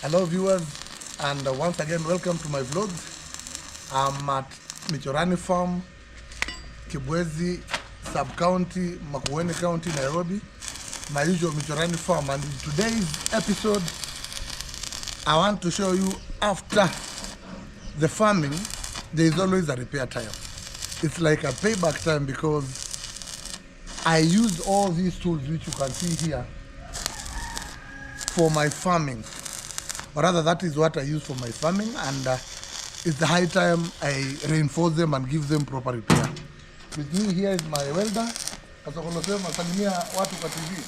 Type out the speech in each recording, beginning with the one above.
Hello viewers, and once again welcome to my vlog. I'm at Michorani Farm, Kibwezi Sub-County, Makueni County, Nairobi. My usual Michorani Farm, and in today's episode I want to show you after the farming there is always a repair time. It's like a payback time because I use all these tools which you can see here for my farming. Or rather, that is what I use for my farming, and it's the high time I reinforce them and give them proper repair. With me here is my welder. Kasokolosema salimia watu kwa TV.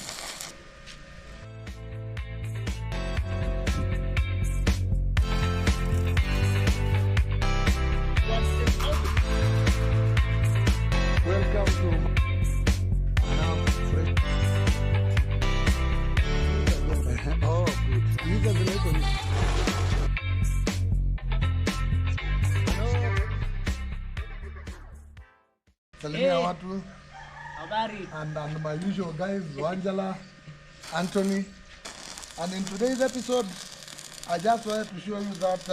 Welcome to Salimia watu. And my usual guys, Angela, Anthony. And in today's episode, I just wanted to show you that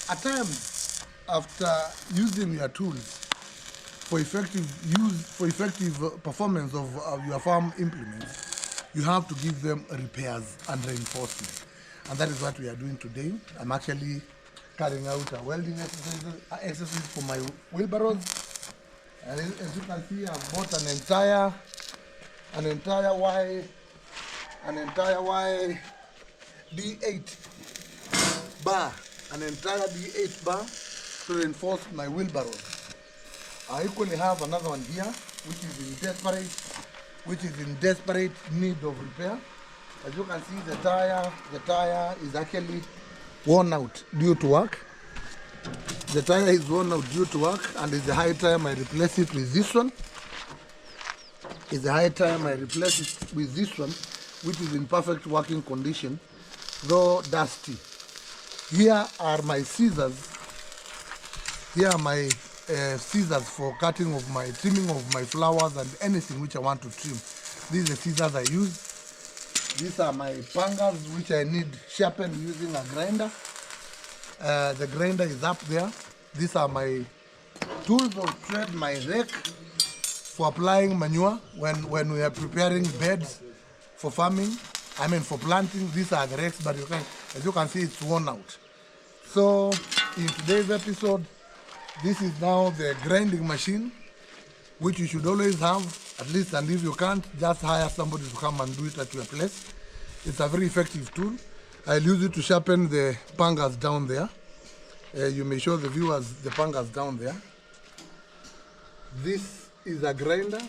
at times, after using your tools for effective performance of your farm implements, you have to give them repairs and reinforcement. And that is what we are doing today. I'm actually carrying out a welding exercise for my wheelbarrows. And as you can see, I've bought an entire D8 bar, to reinforce my wheelbarrows. I equally have another one here, which is in desperate need of repair. As you can see, the tire is actually worn out due to work. The tire is worn out due to work, and it's the high time I replace it with this one. It's the high time I replace it with this one, which is in perfect working condition, though dusty. Here are my scissors. Here are my scissors for trimming of my flowers and anything which I want to trim. These are the scissors I use. These are my pangas which I need sharpened using a grinder. The grinder is up there. These are my tools of trade, my rake for applying manure when we are preparing beds for farming. For planting. These are the rakes, but as you can see, it's worn out. So in today's episode, this is now the grinding machine, which you should always have at least, and if you can't, just hire somebody to come and do it at your place. It's a very effective tool. I'll use it to sharpen the pangas down there. You may show the viewers the pangas down there. This is a grinder.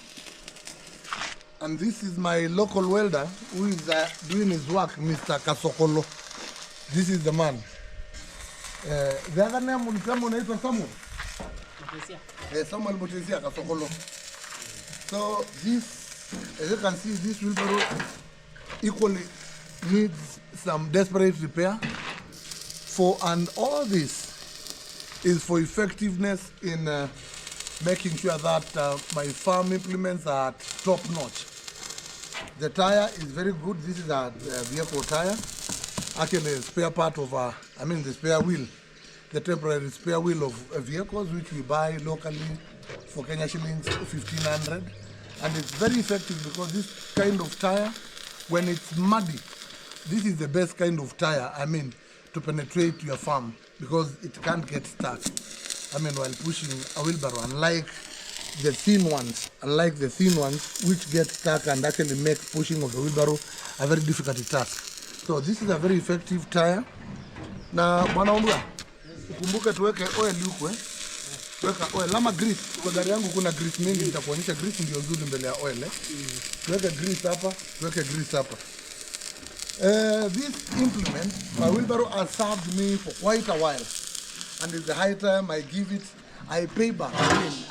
And this is my local welder who is doing his work, Mr. Kasokolo. This is the man. The other name will come on Samuel. Samuel Mutesia Kasokolo. So this, as you can see, this wheelbarrow equally needs some desperate repair. And all this is for effectiveness in making sure that my farm implements are top notch. The tire is very good. This is a vehicle tire. Actually, a spare part of the spare wheel, the temporary spare wheel of vehicles, which we buy locally for Kenya shillings 1,500. And it's very effective because this kind of tire, when it's muddy, this is the best kind of tire, to penetrate your farm, because it can't get stuck, while pushing a wheelbarrow, unlike the thin ones, which get stuck and actually make pushing of the wheelbarrow a very difficult task. So this is a very effective tire. Na bwana Umbwa, ukumbuke tuweke oil huko, weka oil ama grease. Kwa gari yangu kuna grease mingi, nitakuonyesha grease ndio nzuri mbele ya oil. Tuweke grease hapa. This implement, my wheelbarrow, has served me for quite a while, and it's the high time I pay back.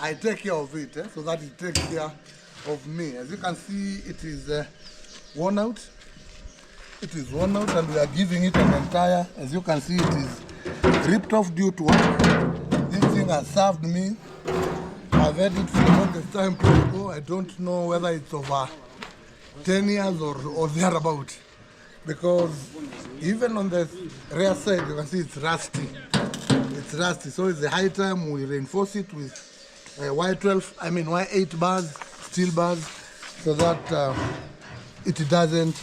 I take care of it, so that it takes care of me. As you can see, it is worn out. And we are giving it an entire, as you can see, it is ripped off due to work. This thing has served me. I've had it for the longest time ago. I don't know whether it's over 10 years or thereabout. Because Even on the rear side, you can see it's rusty. It's rusty, so it's a high time we reinforce it with Y8 bars, steel bars, so that it doesn't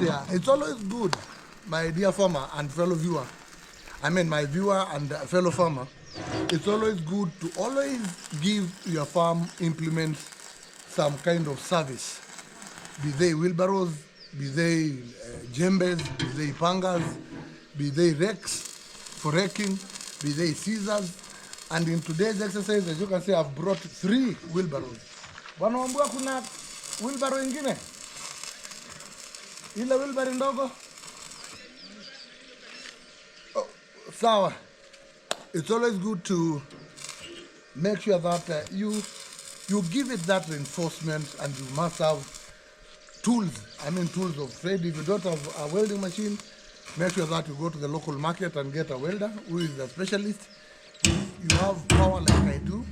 tear. It's always good, my dear farmer and fellow viewer. My viewer and fellow farmer. It's always good to always give your farm implements some kind of service. Be they wheelbarrows, be they jembes, be they pangas, be they rakes for raking, be they scissors. And in today's exercise, as you can see, I've brought 3 wheelbarrows. Wanaambia kuna wheelbarrow ingine? Ile wheelbarrow ndogo? Oh, sawa. It's always good to make sure that you give it that reinforcement, and you must have tools. Tools of trade. If you don't have a welding machine, make sure that you go to the local market and get a welder who is a specialist. If you have power like I do,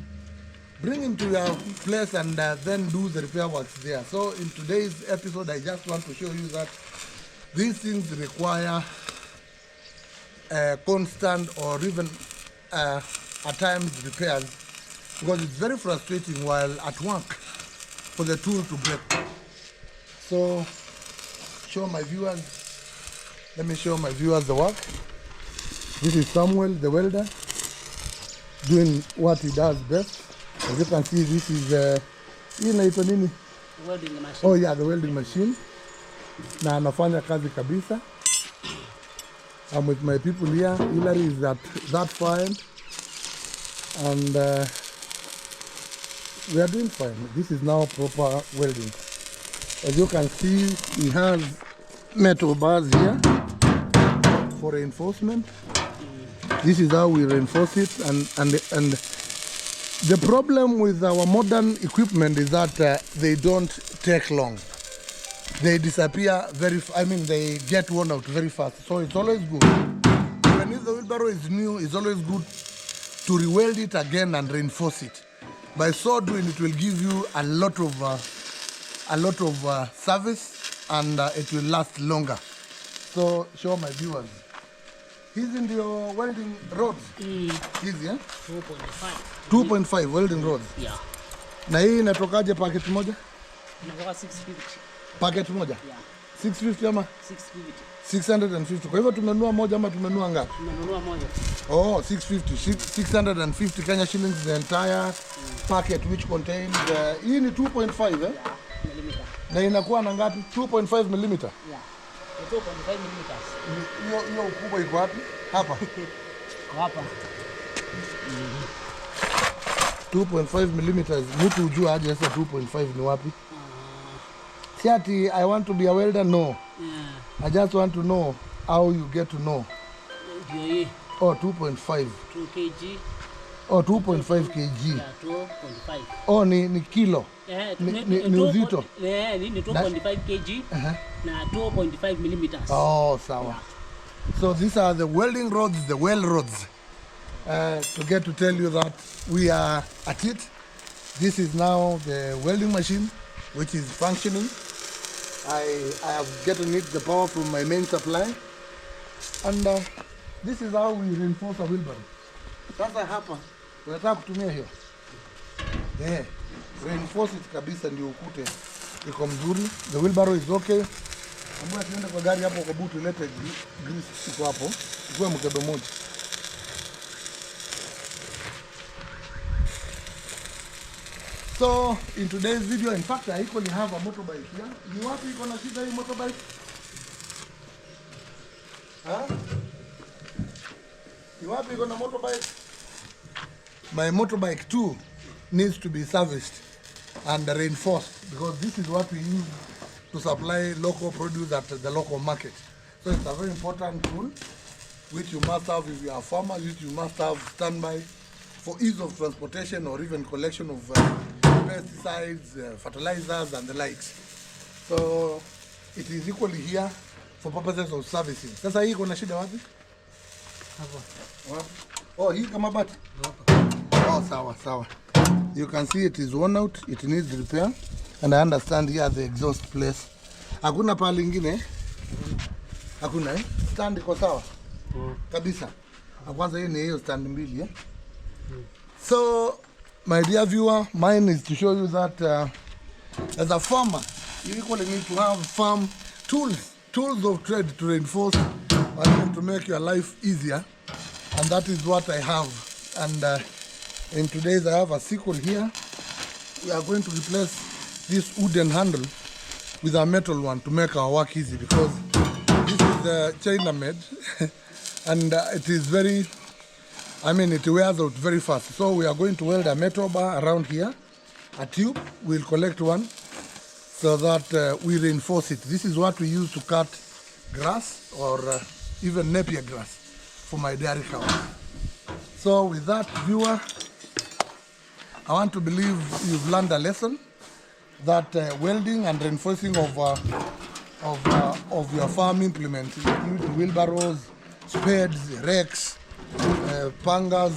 bring him to your place and then do the repair works there. So in today's episode, I just want to show you that these things require constant or even at times repairs, because it's very frustrating while at work for the tool to break. So show my viewers, let me show my viewers the work. This is Samuel, the welder, doing what he does best. As you can see, this is welding machine. Oh yeah, the welding machine. Na anafanya kazi kabisa. I'm with my people here. Hillary is at that fine, and we are doing fine. This is now proper welding. As you can see, he has metal bars here for reinforcement. This is how we reinforce it, and the problem with our modern equipment is that they don't take long. They disappear they get worn out very fast. So it's always good. Even if the wheelbarrow is new, it's always good to re-weld it again and reinforce it. By so doing, it will give you a lot of service, and it will last longer. So show my viewers. He's in your welding rods. Hizi 2.5 welding rods. Yeah. Na hii inatokaje packet moja? Inatoka 650. Packet moja? Yeah. 650 ama? 650. Kwa hivyo tumenunua moja ama tumenunua ngapi? Tumenunua moja. Oh, 650 Kenya shillings the entire packet, which contains hii ni 2.5 Yeah, millimeter. Na inakuwa na ngapi? 2.5 millimeter. Yeah. 2.5 millimeters. Hiyo ukubwa iko wapi? Hapa. Hapa. 2.5 millimeters. Mtu ujua aje sasa 2.5 ni wapi? Siati, I want to be a welder, no. Yeah. I just want to know how you get to know. Oh, 2.5. 2 kg. Oh, 2.5 kg. Yeah, 2.5. Oh, ni kilo. Ni uzito. Ni 2.5 kg na 2.5 millimeters. Oh, sawa. So these are the welding rods, the weld rods. To get to tell you that we are at it. This is now the welding machine, which is functioning. I have gotten it the power from my main supply, and this is how we reinforce a wheelbarrow. Sasa hapa tunataka kutumia hiyo. Reinforce it kabisa ndio ukute iko mzuri. The wheelbarrow is okay. Mbona tuende kwa gari hapo kwa butu ilete grease iko hapo. Ikuwe mkebe moja. So in today's video, in fact, I equally have a motorbike here. Ni wapi iko na shida hii motorbike? Ni wapi iko na motorbike? My motorbike too needs to be serviced and reinforced, because this is what we use to supply local produce at the local market. So it's a very important tool which you must have if you are a farmer, which you must have standby for ease of transportation or even collection of pesticides, fertilizers and the likes. So it is equally here for purposes of servicing. Sasa hii kuna shida wapi? Hapa. Oh, hii kama bati? Oh, sawa. You can see it is worn out, it needs repair, and I understand here the exhaust place. Hakuna pale ingine? Hakuna stand iko sawa kabisa. Kwanza hii ni hiyo stand mbili So my dear viewer, mine is to show you that as a farmer, you equally need to have farm tools of trade to reinforce and to make your life easier, and that is what I have. And in today's I have a sickle here. We are going to replace this wooden handle with a metal one to make our work easy, because this is China made and it is very, it wears out very fast. So we are going to weld a metal bar around here, a tube. We'll collect one so that we reinforce it. This is what we use to cut grass or even napier grass for my dairy cow. So with that, viewer, I want to believe you've learned a lesson that welding and reinforcing of your farm implements, including wheelbarrows, spades, rakes, pangas,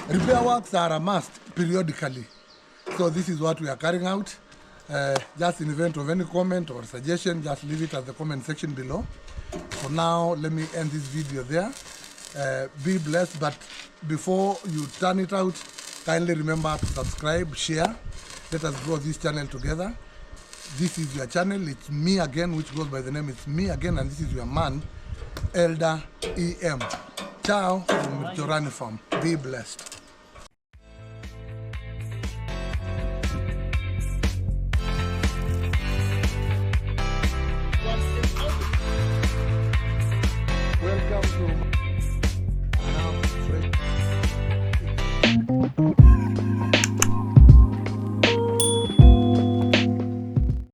repair works are a must periodically. So this is what we are carrying out. Just in event of any comment or suggestion, just leave it at the comment section below. For now, let me end this video there. Be blessed, but before you turn it out, kindly remember to subscribe, share. Let us grow this channel together. This is your channel. It's me again, which goes by the name It's Me Again, and this is your man, Elder EM. Ciao from Torani Farm. Be blessed.